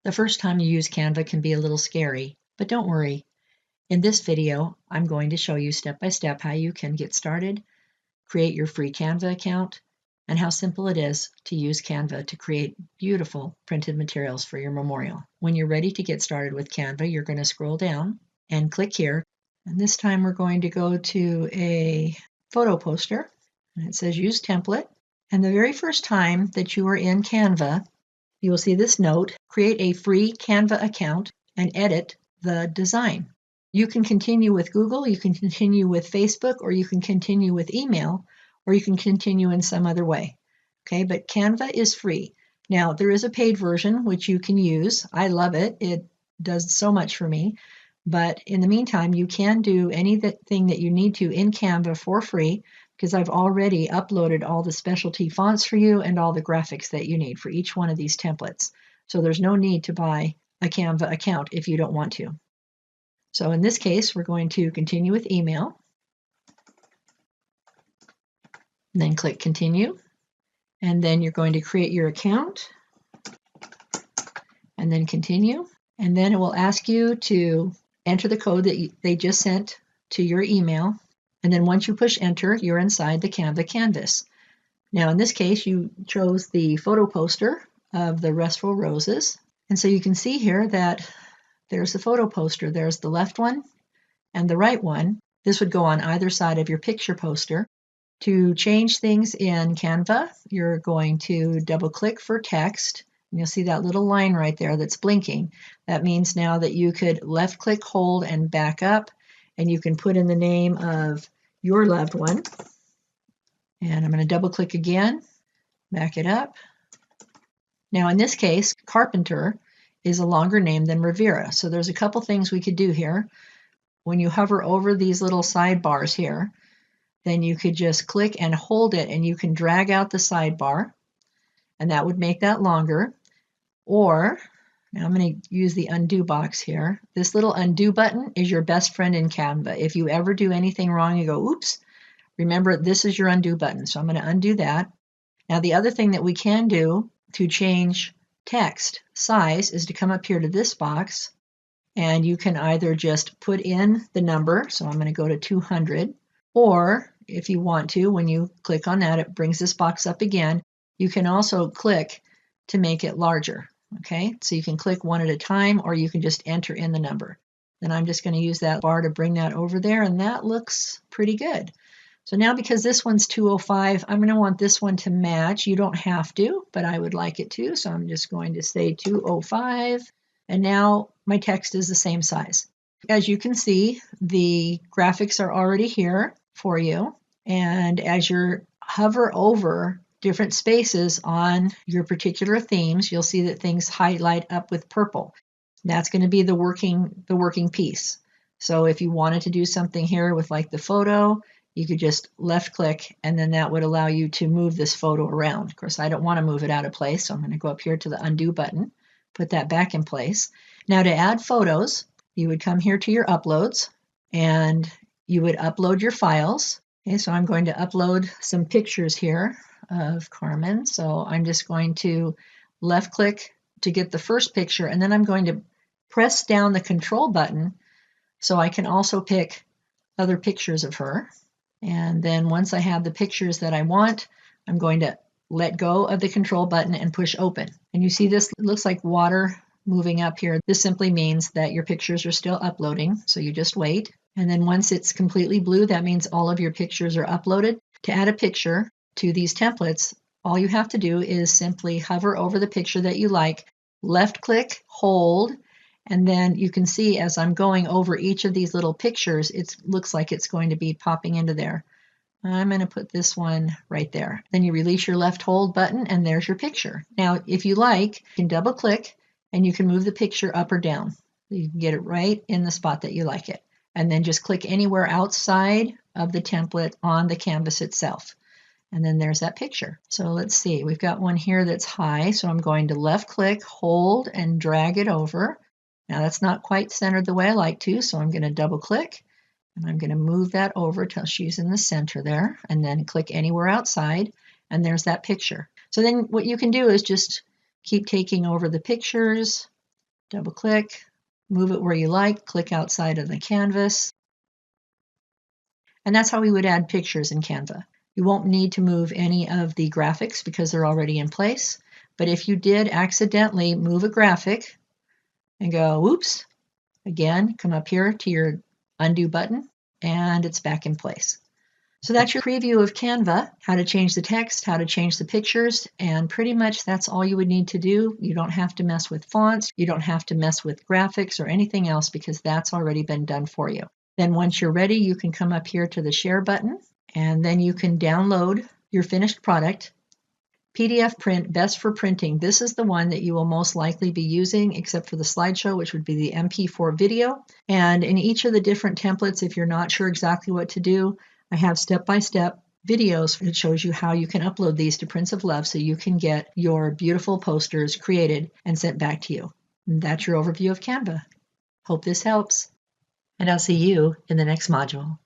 The first time you use Canva can be a little scary, but don't worry. In this video, I'm going to show you step by step how you can get started, create your free Canva account, and how simple it is to use Canva to create beautiful printed materials for your memorial. When you're ready to get started with Canva, you're going to scroll down and click here. And this time we're going to go to a photo poster, and it says use template. And the very first time that you are in Canva, you will see this note, create a free Canva account and edit the design. You can continue with Google, you can continue with Facebook, or you can continue with email, or you can continue in some other way. Okay, but Canva is free. Now, there is a paid version which you can use. I love it. It does so much for me. But in the meantime, you can do anything that you need to in Canva for free, because I've already uploaded all the specialty fonts for you and all the graphics that you need for each one of these templates. So there's no need to buy a Canva account if you don't want to. So in this case, we're going to continue with email, and then click continue, and then you're going to create your account, and then continue, and then it will ask you to enter the code that they just sent to your email. And then once you push enter, you're inside the Canva canvas. Now in this case, you chose the photo poster of the restful roses. And so you can see here that there's the photo poster. There's the left one and the right one. This would go on either side of your picture poster. To change things in Canva, you're going to double click for text. And you'll see that little line right there that's blinking. That means now that you could left click, hold, and back up. And you can put in the name of your loved one. And I'm going to double click again, back it up. Now in this case, Carpenter is a longer name than Rivera. So there's a couple things we could do here. When you hover over these little sidebars here, then you could just click and hold it and you can drag out the sidebar, and that would make that longer. Or now I'm going to use the undo box here. This little undo button is your best friend in Canva. If you ever do anything wrong, you go, oops, remember this is your undo button. So I'm going to undo that. Now the other thing that we can do to change text size is to come up here to this box, and you can either just put in the number. So I'm going to go to 200, or if you want to, when you click on that, it brings this box up again. You can also click to make it larger. Okay, so you can click one at a time, or you can just enter in the number. Then I'm just going to use that bar to bring that over there, and that looks pretty good. So now because this one's 205, I'm going to want this one to match. You don't have to, but I would like it to. So I'm just going to say 205, and now my text is the same size. As you can see, the graphics are already here for you, and as you hover over different spaces on your particular themes, you'll see that things highlight up with purple. That's going to be the working piece. So if you wanted to do something here with like the photo, you could just left click, and then that would allow you to move this photo around. Of course, I don't want to move it out of place, so I'm going to go up here to the undo button, put that back in place. Now to add photos, you would come here to your uploads, and you would upload your files. Okay, so I'm going to upload some pictures here of Carmen. So I'm just going to left click to get the first picture, and then I'm going to press down the control button so I can also pick other pictures of her. And then once I have the pictures that I want, I'm going to let go of the control button and push open. And you see this looks like water moving up here. This simply means that your pictures are still uploading, so you just wait. And then once it's completely blue, that means all of your pictures are uploaded. To add a picture to these templates, all you have to do is simply hover over the picture that you like, left click, hold, and then you can see as I'm going over each of these little pictures, it looks like it's going to be popping into there. I'm going to put this one right there. Then you release your left hold button, and there's your picture. Now, if you like, you can double click and you can move the picture up or down. You can get it right in the spot that you like it. And then just click anywhere outside of the template on the canvas itself. And then there's that picture. So let's see, we've got one here that's high. So I'm going to left click, hold, and drag it over. Now that's not quite centered the way I like to, so I'm going to double click, and I'm going to move that over till she's in the center there, and then click anywhere outside, and there's that picture. So then what you can do is just keep taking over the pictures double click, move it where you like, click outside of the canvas. And that's how we would add pictures in Canva. You won't need to move any of the graphics because they're already in place. But if you did accidentally move a graphic and go, whoops, again, come up here to your undo button and it's back in place. So that's your preview of Canva, how to change the text, how to change the pictures, and pretty much that's all you would need to do. You don't have to mess with fonts, you don't have to mess with graphics or anything else because that's already been done for you. Then once you're ready, you can come up here to the share button and then you can download your finished product. PDF print, best for printing. This is the one that you will most likely be using, except for the slideshow, which would be the MP4 video. And in each of the different templates, if you're not sure exactly what to do, I have step-by-step videos that shows you how you can upload these to Prints of Love so you can get your beautiful posters created and sent back to you. And that's your overview of Canva. Hope this helps. And I'll see you in the next module.